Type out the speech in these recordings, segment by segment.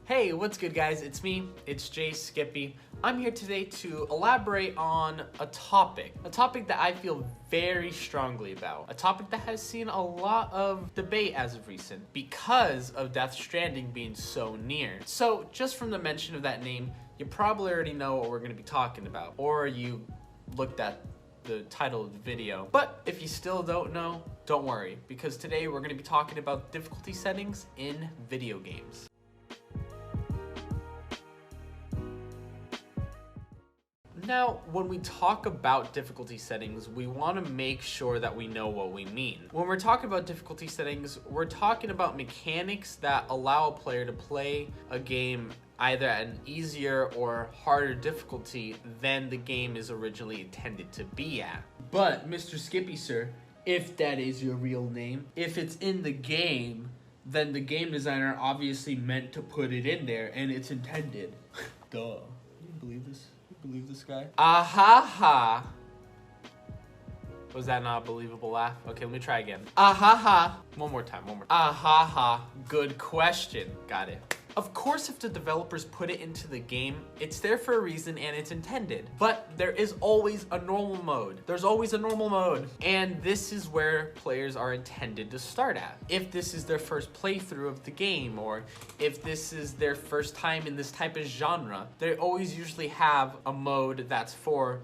Hey, what's good guys? It's me, it's JaySkippE. I'm here today to elaborate on a topic that I feel very strongly about. A topic that has seen a lot of debate as of recent because of Death Stranding being so near. So just from the mention of that name, you probably already know what we're gonna be talking about, or you looked at the title of the video. But if you still don't know, don't worry, because today we're gonna be talking about difficulty settings in video games. Now, when we talk about difficulty settings, we want to make sure that we know what we mean. When we're talking about difficulty settings, we're talking about mechanics that allow a player to play a game either at an easier or harder difficulty than the game is originally intended to be at. But, Mr. Skippy, sir, if that is your real name, if it's in the game, then the game designer obviously meant to put it in there and it's intended. Duh. You believe this? Believe this guy? Ha. Was that not a believable laugh? Okay, let me try again. Ha. One more time. Ha. Good question. Got it. Of course, if the developers put it into the game, it's there for a reason and it's intended. But there is always a normal mode. There's always a normal mode. And this is where players are intended to start at. If this is their first playthrough of the game, or if this is their first time in this type of genre, they always usually have a mode that's for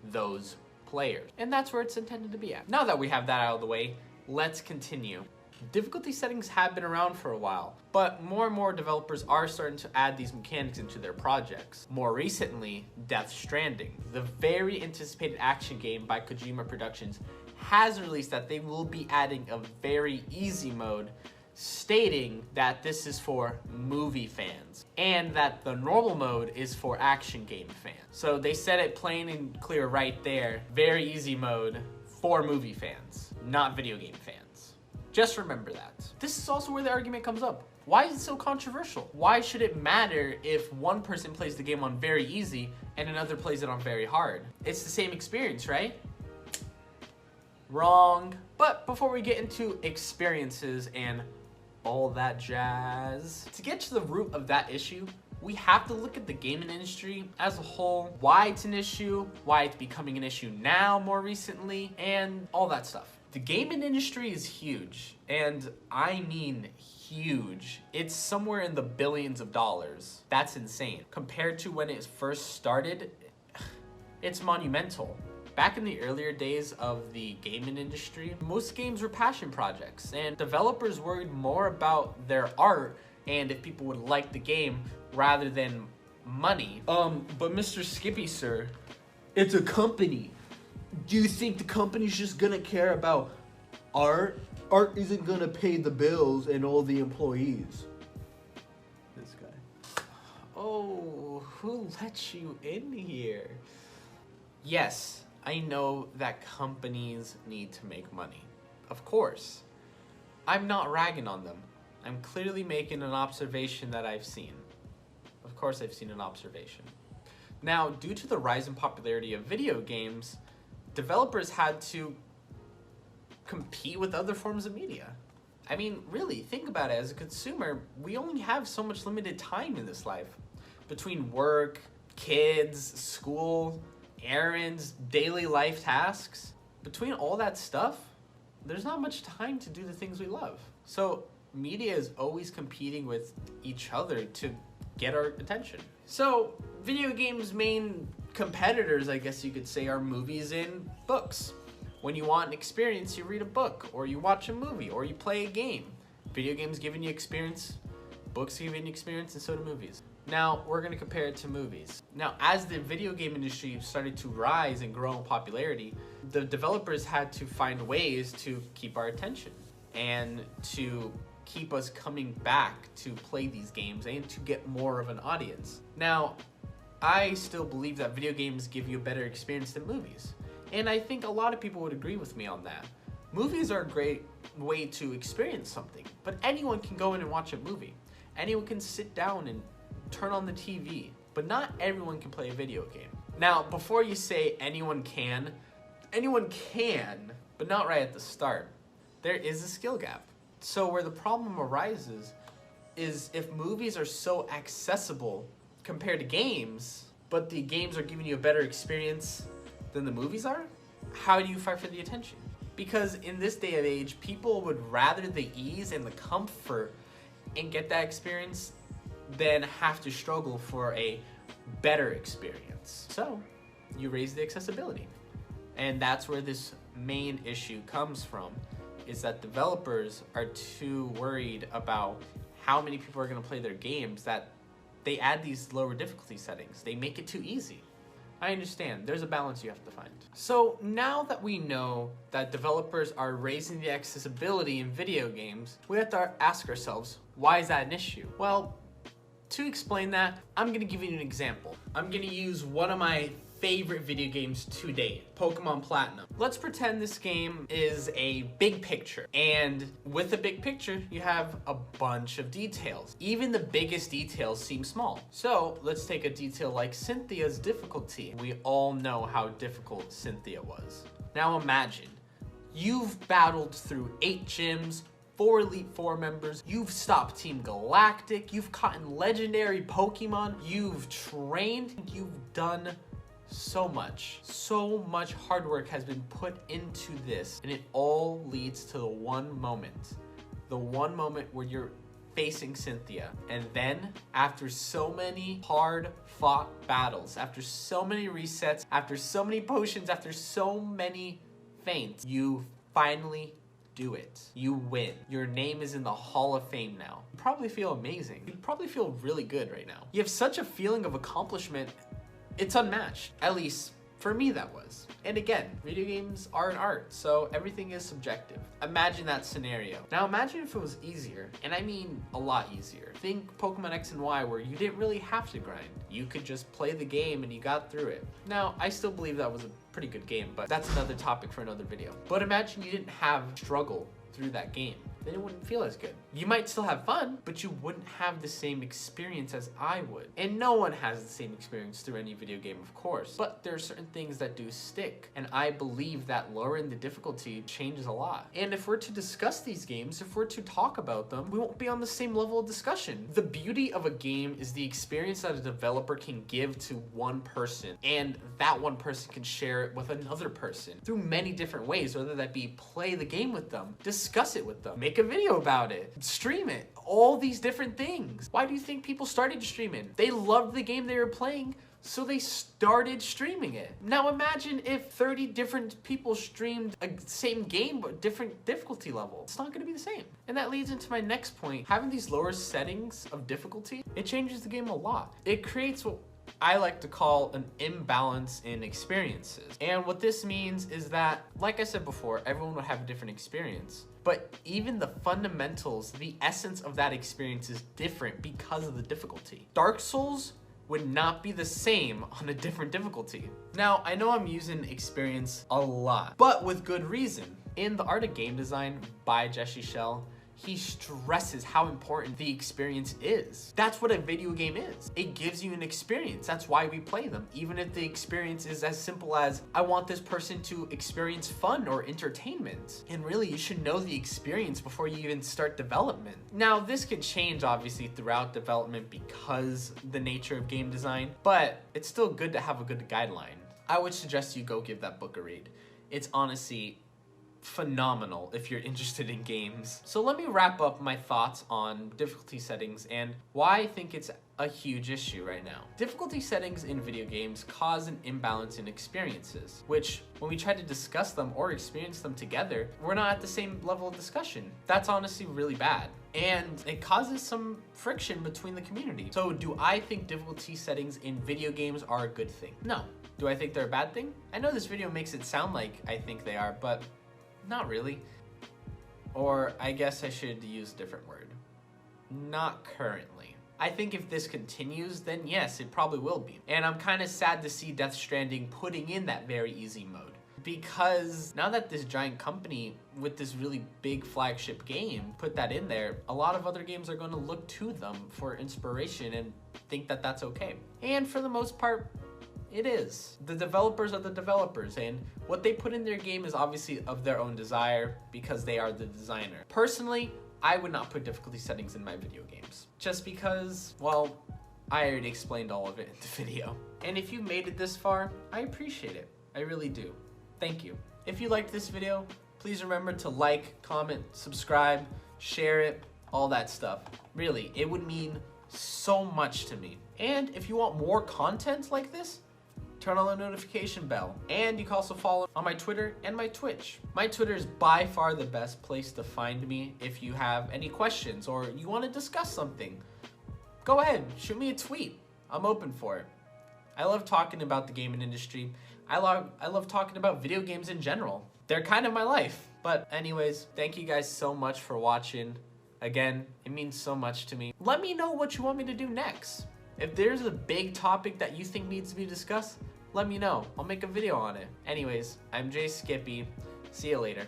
those players. And that's where it's intended to be at. Now that we have that out of the way, let's continue. Difficulty settings have been around for a while, but more and more developers are starting to add these mechanics into their projects. More recently, Death Stranding, the very anticipated action game by Kojima Productions, has released that they will be adding a very easy mode, stating that this is for movie fans and that the normal mode is for action game fans. So they said it plain and clear right there, very easy mode for movie fans, not video game fans. Just remember that. This is also where the argument comes up. Why is it so controversial? Why should it matter if one person plays the game on very easy and another plays it on very hard? It's the same experience, right? Wrong. But before we get into experiences and all that jazz, to get to the root of that issue, we have to look at the gaming industry as a whole, why it's an issue, why it's becoming an issue now more recently, and all that stuff. The gaming industry is huge, and I mean huge. It's somewhere in the billions of dollars. That's insane. Compared to when it first started, it's monumental. Back in the earlier days of the gaming industry, most games were passion projects, and developers worried more about their art and if people would like the game rather than money. But Mr. Skippy, sir, it's a company. Do you think the company's just gonna care about art? Art isn't gonna pay the bills and all the employees. This guy. Oh, who let you in here? Yes, I know that companies need to make money. Of course. I'm not ragging on them. I'm clearly making an observation that I've seen. Of course I've seen an observation. Now, due to the rise in popularity of video games, developers had to compete with other forms of media. I mean, really, think about it. As a consumer, we only have so much limited time in this life. Between work, kids, school, errands, daily life tasks, between all that stuff, there's not much time to do the things we love. So media is always competing with each other to get our attention. So video games' main competitors, I guess you could say, are movies and books. When you want an experience, you read a book, or you watch a movie, or you play a game. Video games giving you experience, books giving you experience, and so do movies. Now, we're gonna compare it to movies. Now, as the video game industry started to rise and grow in popularity, the developers had to find ways to keep our attention and to keep us coming back to play these games and to get more of an audience. Now, I still believe that video games give you a better experience than movies. And I think a lot of people would agree with me on that. Movies are a great way to experience something, but anyone can go in and watch a movie. Anyone can sit down and turn on the TV, but not everyone can play a video game. Now, before you say anyone can, but not right at the start. There is a skill gap. So where the problem arises is if movies are so accessible compared to games, but the games are giving you a better experience than the movies are, how do you fight for the attention? Because in this day of age, people would rather the ease and the comfort and get that experience than have to struggle for a better experience. So you raise the accessibility. And that's where this main issue comes from, is that developers are too worried about how many people are going to play their games that they add these lower difficulty settings. They make it too easy. I understand, there's a balance you have to find. So now that we know that developers are raising the accessibility in video games, we have to ask ourselves, why is that an issue? Well, to explain that, I'm gonna give you an example. I'm gonna use one of my favorite video games to date, Pokemon Platinum. Let's pretend this game is a big picture, and with the big picture, you have a bunch of details. Even the biggest details seem small. So let's take a detail like Cynthia's difficulty. We all know how difficult Cynthia was. Now imagine, you've battled through 8 gyms, 4 Elite Four members, you've stopped Team Galactic, you've caught in legendary Pokemon, you've trained, you've done so much hard work has been put into this, and it all leads to the one moment where you're facing Cynthia. And then after so many hard fought battles, after so many resets, after so many potions, after so many feints, you finally do it. You win. Your name is in the Hall of Fame now. You probably feel amazing. You probably feel really good right now. You have such a feeling of accomplishment. It's unmatched. At least for me that was. And again, video games are an art, so everything is subjective. Imagine that scenario. Now imagine if it was easier, and I mean a lot easier. Think Pokemon X and Y, where you didn't really have to grind. You could just play the game and you got through it. Now, I still believe that was a pretty good game, but that's another topic for another video. But imagine you didn't have struggle through that game. Then it wouldn't feel as good. You might still have fun, but you wouldn't have the same experience as I would. And no one has the same experience through any video game, of course. But there are certain things that do stick. And I believe that lowering the difficulty changes a lot. And if we're to discuss these games, if we're to talk about them, we won't be on the same level of discussion. The beauty of a game is the experience that a developer can give to one person. And that one person can share it with another person through many different ways, whether that be play the game with them, discuss it with them, make a video about it, stream it, all these different things. Why do you think people started streaming? They loved the game they were playing, so they started streaming it. Now imagine if 30 different people streamed a same game but different difficulty level. It's not gonna be the same. And that leads into my next point. Having these lower settings of difficulty, it changes the game a lot. It creates what I like to call an imbalance in experiences. And what this means is that, like I said before, everyone would have a different experience. But even the fundamentals, the essence of that experience is different because of the difficulty. Dark Souls would not be the same on a different difficulty. Now, I know I'm using experience a lot, but with good reason. In The Art of Game Design by JaySkippE, he stresses how important the experience is. That's what a video game is. It gives you an experience. That's why we play them. Even if the experience is as simple as, I want this person to experience fun or entertainment. And really, you should know the experience before you even start development. Now, this could change obviously throughout development because the nature of game design, but it's still good to have a good guideline. I would suggest you go give that book a read. It's honestly phenomenal if you're interested in games. So let me wrap up my thoughts on difficulty settings and why I think it's a huge issue right now. Difficulty settings in video games cause an imbalance in experiences, which when we try to discuss them or experience them together, we're not at the same level of discussion. That's honestly really bad. And it causes some friction between the community. So do I think difficulty settings in video games are a good thing? No. Do I think they're a bad thing? I know this video makes it sound like I think they are, but not really. Or I guess I should use a different word. Not currently. I think if this continues, then yes, it probably will be. And I'm kind of sad to see Death Stranding putting in that very easy mode. Because now that this giant company with this really big flagship game put that in there, a lot of other games are going to look to them for inspiration and think that that's okay. And for the most part, it is. The developers are the developers, and what they put in their game is obviously of their own desire because they are the designer. Personally, I would not put difficulty settings in my video games. Just because, well, I already explained all of it in the video. And if you made it this far, I appreciate it. I really do. Thank you. If you liked this video, please remember to like, comment, subscribe, share it, all that stuff. Really, it would mean so much to me. And if you want more content like this, turn on the notification bell. And you can also follow on my Twitter and my Twitch. My Twitter is by far the best place to find me if you have any questions or you want to discuss something. Go ahead, shoot me a tweet. I'm open for it. I love talking about the gaming industry. I love talking about video games in general. They're kind of my life. But anyways, thank you guys so much for watching. Again, it means so much to me. Let me know what you want me to do next. If there's a big topic that you think needs to be discussed, let me know. I'll make a video on it. Anyways, I'm JaySkippE. See you later.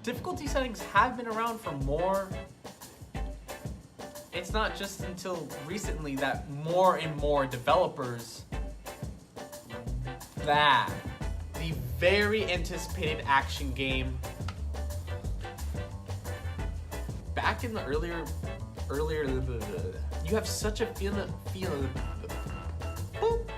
Difficulty settings have been around for more. It's not just until recently that more and more developers the very anticipated action game back in the earlier you have such a feeling